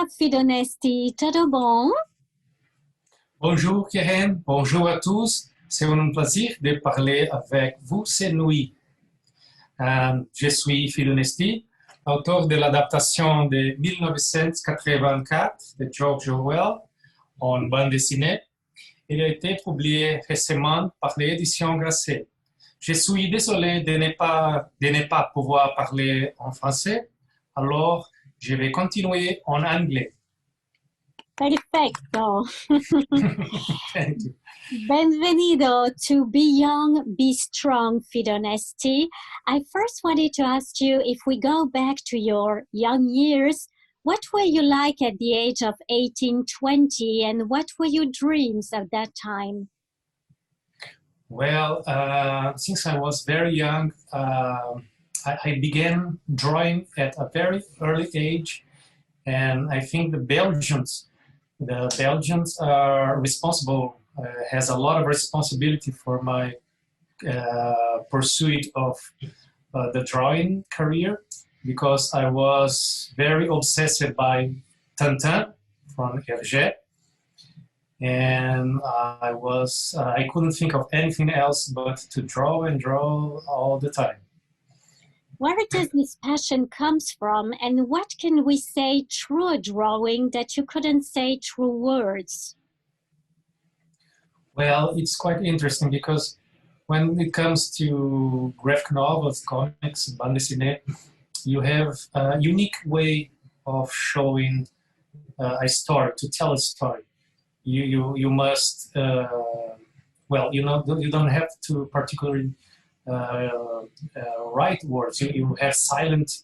Fido Nesti, tudo bom? Bonjour Keren, bonjour à tous. C'est un plaisir de parler avec vous cette nuit. Je suis Fido Nesti, auteur de l'adaptation de 1984 de George Orwell en bande dessinée. Il a été publié récemment par l'édition Grasset. Je suis désolé de ne pas pouvoir parler en français, alors je vais continuer en anglais. Perfecto. Thank you. Benvenido to Be Young, Be Strong, Fido Nesti. I first wanted to ask you, if we go back to your young years, what were you like at the age of 18, 20, and what were your dreams at that time? Well, since I was very young, I began drawing at a very early age, and I think the Belgians are responsible, has a lot of responsibility for my pursuit of the drawing career, because I was very obsessed by Tintin from Hergé, and I couldn't think of anything else but to draw and draw all the time. Where does this passion comes from, and what can we say through a drawing that you couldn't say through words? Well, it's quite interesting because when it comes to graphic novels, comics, bande dessinée, you have a unique way of showing a story, to tell a story. You must, well, you don't have to particularly write words. You have silent,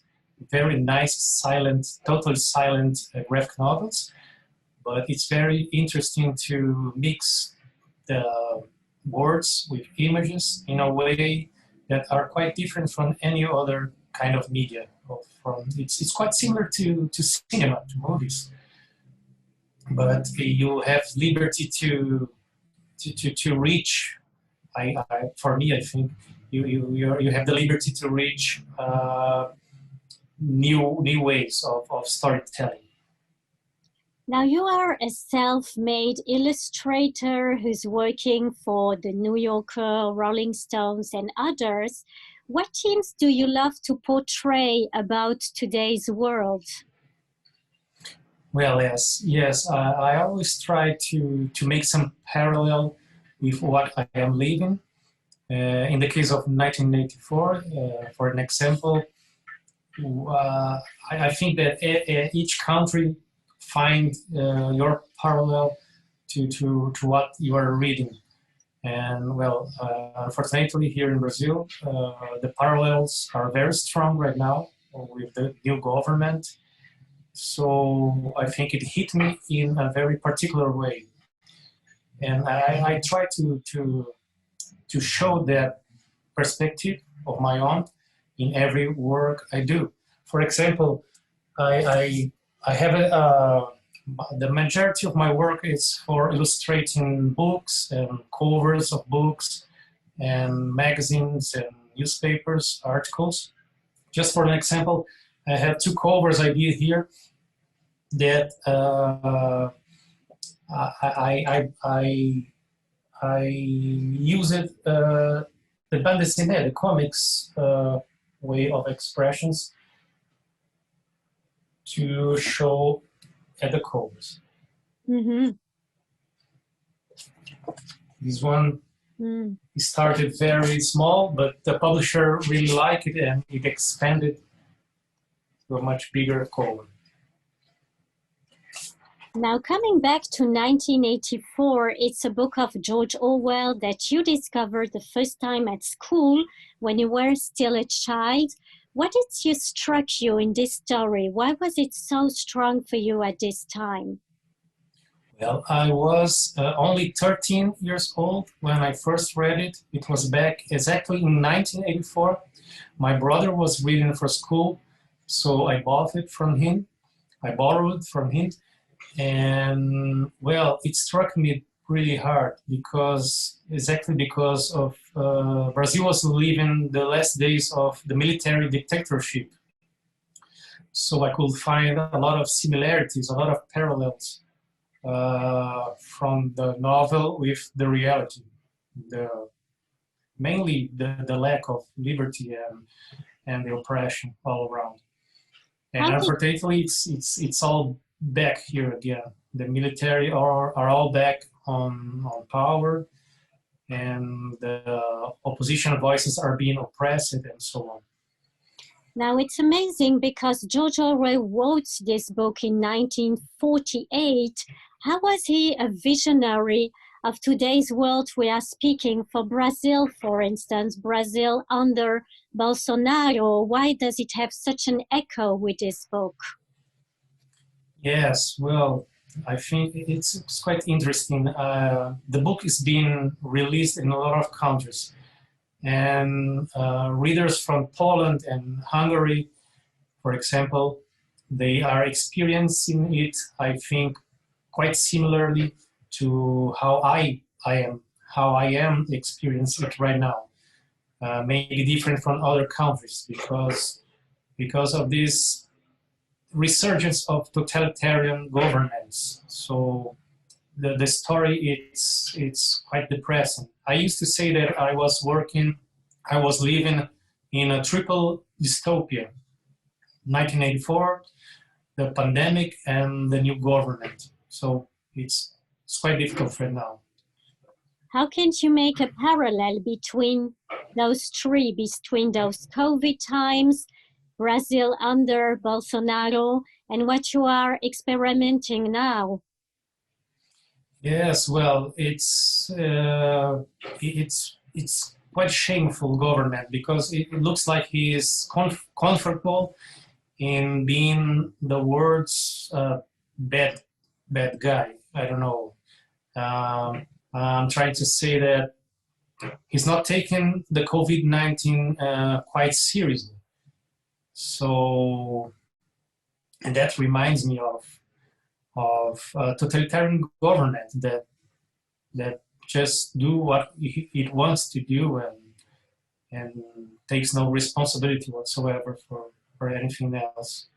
very nice silent, totally silent graphic novels, but it's very interesting to mix the words with images in a way that are quite different from any other kind of media. It's quite similar to cinema, to movies, but you have liberty to reach. For me, I think you have the liberty to reach new ways of storytelling. Now, you are a self-made illustrator who's working for the New Yorker, Rolling Stones, and others. What themes do you love to portray about today's world? Well, yes. I always try to make some parallel with what I am living. In the case of 1984, for an example, I think that each country find your parallel to what you are reading. And well, unfortunately here in Brazil, the parallels are very strong right now with the new government. So I think it hit me in a very particular way. And I try to show that perspective of my own in every work I do. For example, I have the majority of my work is for illustrating books and covers of books and magazines and newspapers, articles. Just for an example, I have two covers I did here that I use it the bande dessinée, the comics way of expressions to show at the covers. Mm-hmm. This one started very small, but the publisher really liked it and it expanded to a much bigger cover. Now, coming back to 1984, it's a book of George Orwell that you discovered the first time at school when you were still a child. What struck you in this story? Why was it so strong for you at this time? Well, I was only 13 years old when I first read it. It was back exactly in 1984. My brother was reading for school, so I bought it from him. I borrowed from him. And well, it struck me really hard because of Brazil was living the last days of the military dictatorship. So I could find a lot of similarities, a lot of parallels from the novel with the reality, the, mainly the lack of liberty and the oppression all around. And How did unfortunately, it's all back here again. The military are all back on power, and the opposition voices are being oppressed and so on. Now it's amazing because George Orwell wrote this book in 1948. How was he a visionary of today's world we are speaking? For Brazil, for instance, Brazil under Bolsonaro, why does it have such an echo with this book? Yes, well, I think it's quite interesting. The book is being released in a lot of countries, and readers from Poland and Hungary, for example, they are experiencing it, I think, quite similarly to how I am experiencing it right now. Maybe different from other countries because of this resurgence of totalitarian governments. So the story it's quite depressing. I used to say that I was living in a triple dystopia: 1984, the pandemic, and the new government. So it's quite difficult right now. How can you make a parallel between those three, between those COVID times, Brazil under Bolsonaro, and what you are experimenting now? Yes, well, it's quite shameful government because it looks like he is comfortable in being the world's bad guy. I don't know. I'm trying to say that he's not taking the COVID-19 quite seriously. So, and that reminds me of totalitarian government that just do what it wants to do and takes no responsibility whatsoever for anything else.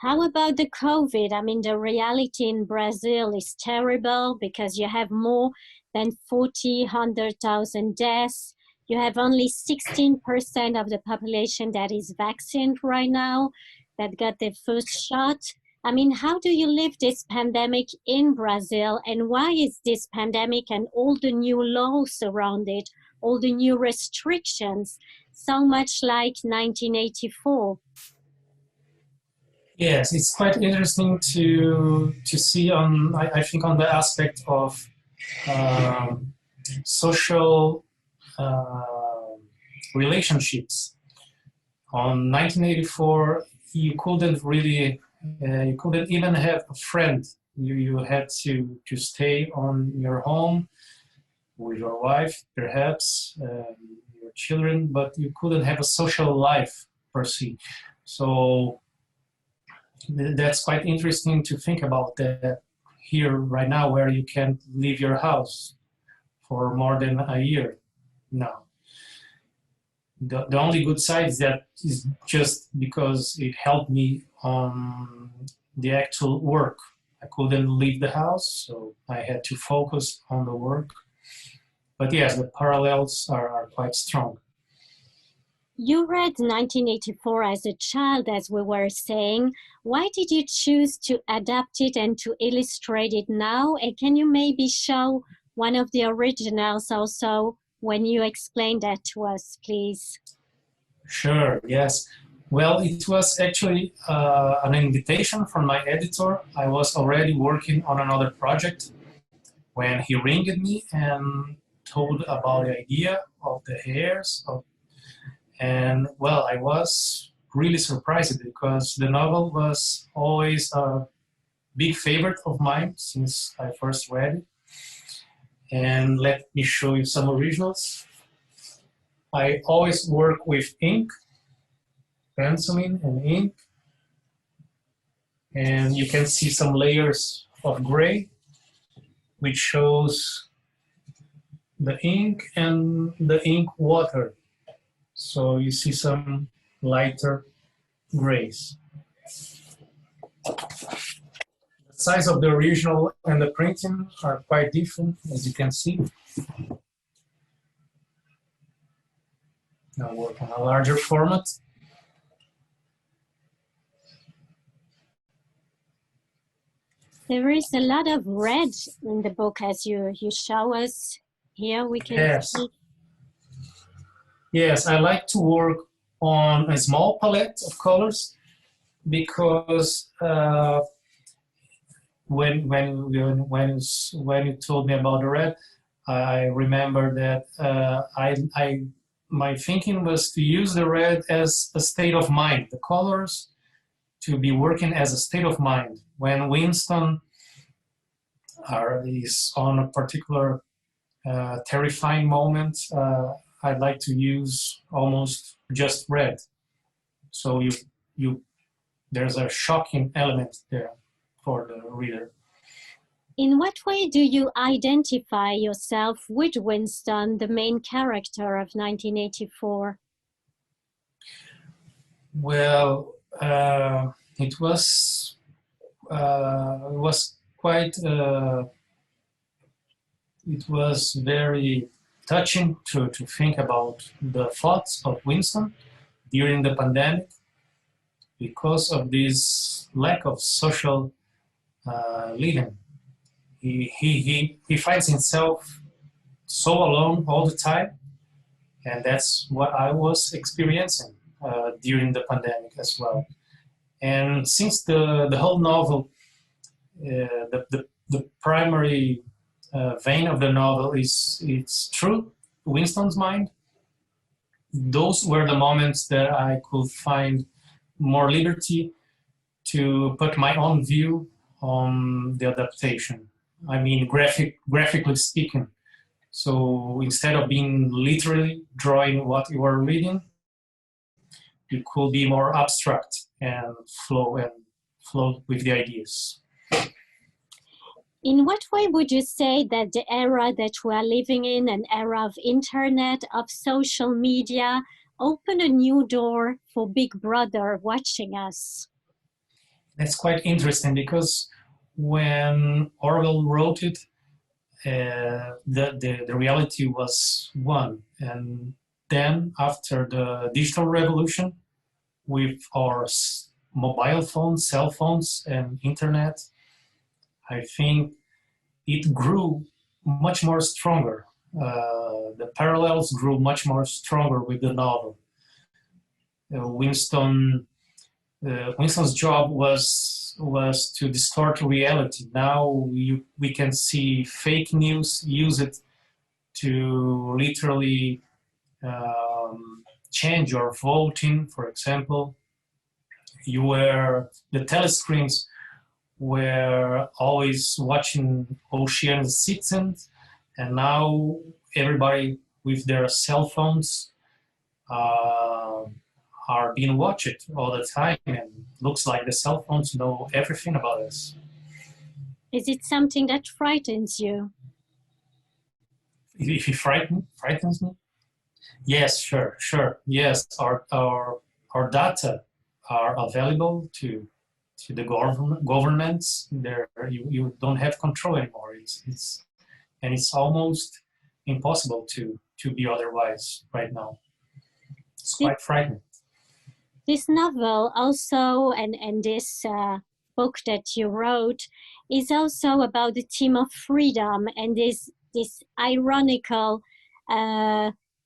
How about the COVID? I mean, the reality in Brazil is terrible because you have more than 100,000 deaths. You have only 16% of the population that is vaccinated right now, that got their first shot. I mean, how do you live this pandemic in Brazil? And why is this pandemic and all the new laws around it, all the new restrictions, so much like 1984? Yes, it's quite interesting to see on I think on the aspect of social relationships. On 1984, you couldn't even have a friend. You had to stay on your home with your wife, perhaps your children, but you couldn't have a social life per se. So that's quite interesting to think about that here right now, where you can't leave your house for more than a year now. The only good side is that is just because it helped me on the actual work. I couldn't leave the house, so I had to focus on the work. But yes, the parallels are quite strong. You read 1984 as a child, as we were saying. Why did you choose to adapt it and to illustrate it now? And can you maybe show one of the originals also when you explain that to us, please? Sure, yes. Well, it was actually an invitation from my editor. I was already working on another project when he ringed me and told about the idea of the hairs of. And well, I was really surprised because the novel was always a big favorite of mine since I first read it. And let me show you some originals. I always work with ink, penciling and ink. And you can see some layers of gray, which shows the ink and the ink water. So you see some lighter grays. The size of the original and the printing are quite different, as you can see. Now work on a larger format. There is a lot of red in the book, as you show us here. We can see. Yes, I like to work on a small palette of colors because when you told me about the red, I remember that my thinking was to use the red as a state of mind, the colors to be working as a state of mind. When Winston is on a particular terrifying moment, I'd like to use almost just red. So there's a shocking element there for the reader. In what way do you identify yourself with Winston, the main character of 1984? Well, it was quite. It was very touching to think about the thoughts of Winston during the pandemic because of this lack of social living. He finds himself so alone all the time, and that's what I was experiencing during the pandemic as well. And since the whole novel, the primary vein of the novel is it's through Winston's mind, those were the moments that I could find more liberty to put my own view on the adaptation. I mean, graphically speaking. So instead of being literally drawing what you are reading, you could be more abstract and flow with the ideas. In what way would you say that the era that we are living in, an era of internet, of social media, opened a new door for Big Brother watching us? That's quite interesting because when Orwell wrote it, the reality was one. And then after the digital revolution, with our mobile phones, cell phones, and internet, I think it grew much more stronger. The parallels grew much more stronger with the novel. Winston's job was to distort reality. Now we can see fake news used to literally change your voting, for example. The telescreens were always watching Ocean citizens, and now everybody with their cell phones are being watched all the time, and looks like the cell phones know everything about us. Is it something that frightens you? If it frightens me? Yes, sure. Yes, our data are available to the governments. There, you don't have control anymore. It's almost impossible to be otherwise right now. It's quite frightening. This novel also, and this book that you wrote, is also about the theme of freedom and this ironical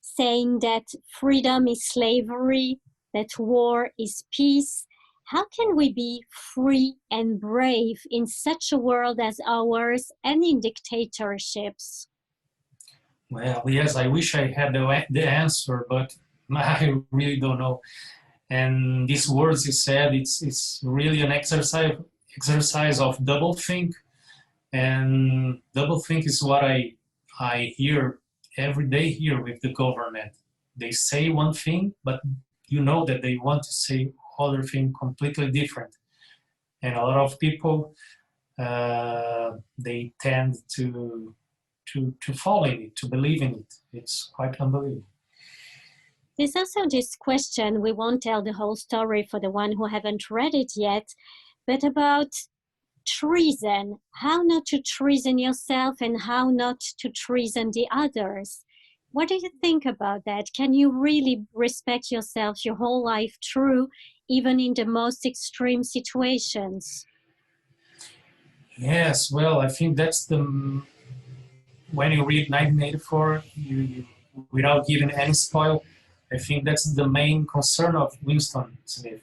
saying that freedom is slavery, that war is peace. How can we be free and brave in such a world as ours and in dictatorships? Well, yes, I wish I had the answer, but I really don't know. And these words you said, it's really an exercise of doublethink, and doublethink is what I hear every day here with the government. They say one thing, but you know that they want to say other thing completely different. And a lot of people they tend to follow it, to believe in it. It's quite unbelievable. There's also this question, we won't tell the whole story for the one who haven't read it yet, but about treason, how not to treason yourself and how not to treason the others. What do you think about that? Can you really respect yourself your whole life through, even in the most extreme situations? Yes, well, I think that's when you read 1984, without giving any spoil, I think that's the main concern of Winston Smith.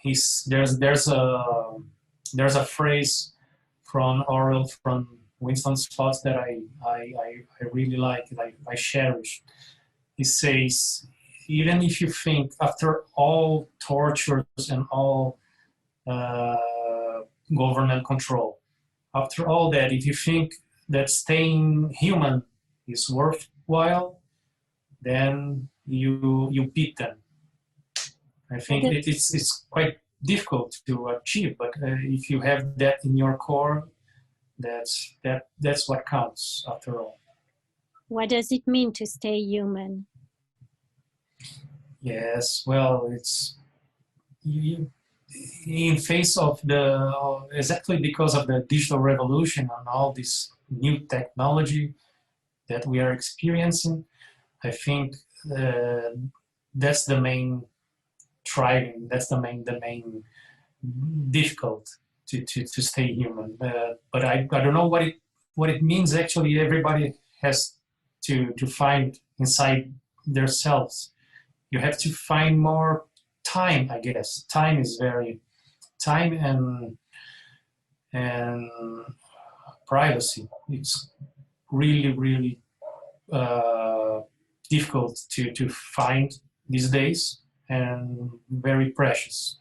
There's a phrase from Orwell, from Winston's thoughts that I really like, I cherish. He says, even if you think after all tortures and all uh, government control, after all that, if you think that staying human is worthwhile, then you beat them. I think it's quite difficult to achieve, but if you have that in your core, that's what counts after all. What does it mean to stay human? Yes, well, it's you, in face of exactly because of the digital revolution and all this new technology that we are experiencing. I think uh, that's the main driving. That's the main difficult to stay human. But I don't know what it means actually. Everybody has to find inside themselves. You have to find more time, I guess. Time and privacy. It's really difficult to find these days and very precious.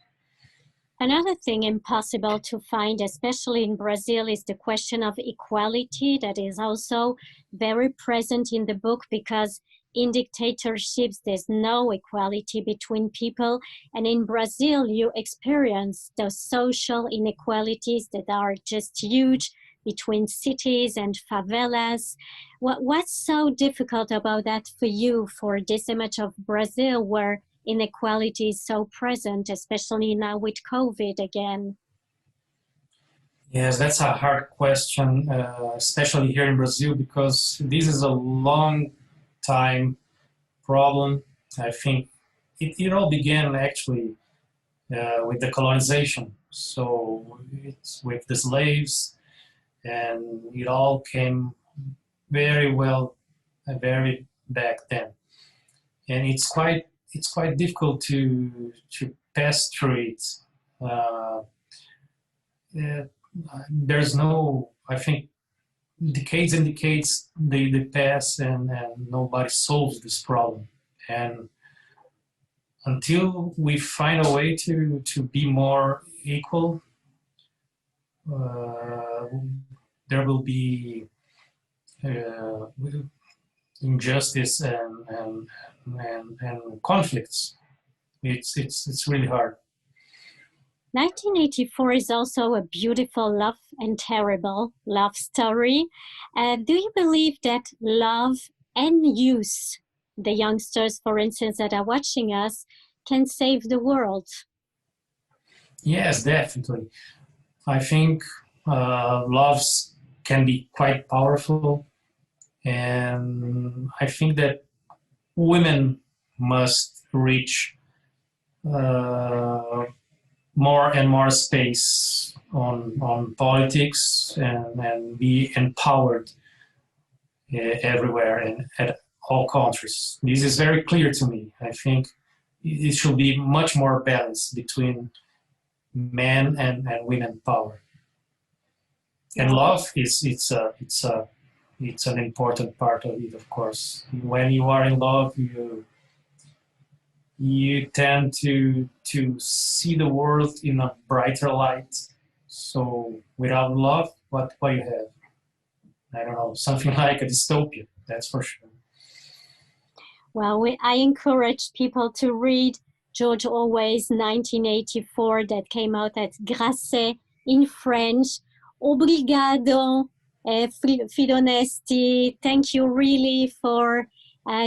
Another thing impossible to find, especially in Brazil, is the question of equality that is also very present in the book, because in dictatorships, there's no equality between people. And in Brazil, you experience those social inequalities that are just huge between cities and favelas. What's so difficult about that for you, for this image of Brazil, where inequality is so present, especially now with COVID again? Yes, that's a hard question, especially here in Brazil, because this is a long time problem. I think it all began actually with the colonization. So it's with the slaves, and it all came very well, very back then. And it's quite difficult to pass through it. Uh, uh, there's no, I think, decades and decades they pass and nobody solves this problem. And until we find a way to be more equal, uh, there will be uh, injustice and conflicts. It's really hard. 1984 is also a beautiful love and terrible love story. Do you believe that love and youth, the youngsters, for instance, that are watching us, can save the world? Yes, definitely. I think loves can be quite powerful, and I think that women must reach uh, more and more space on politics and be empowered everywhere and at all countries. This is very clear to me. I think it should be much more balanced between men and women power. And love is it's an important part of it, of course. When you are in love, you tend to see the world in a brighter light. So without love, what you have? I don't know, something like a dystopia. That's for sure. Well, I encourage people to read George Orwell's 1984 that came out at Grasset in French. Obrigado, Fido Nesti. Thank you really for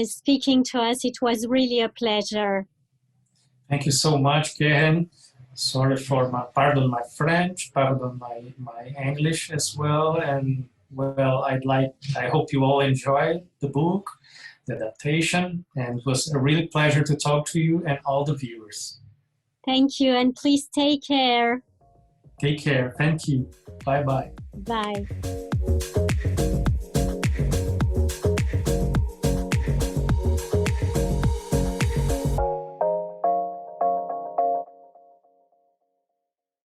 speaking to us. It was really a pleasure. Thank you so much, Karen. Sorry for pardon my French, pardon my English as well. And well, I hope you all enjoyed the book, the adaptation, and it was a really pleasure to talk to you and all the viewers. Thank you, and please take care. Take care. Thank you. Bye-bye. Bye.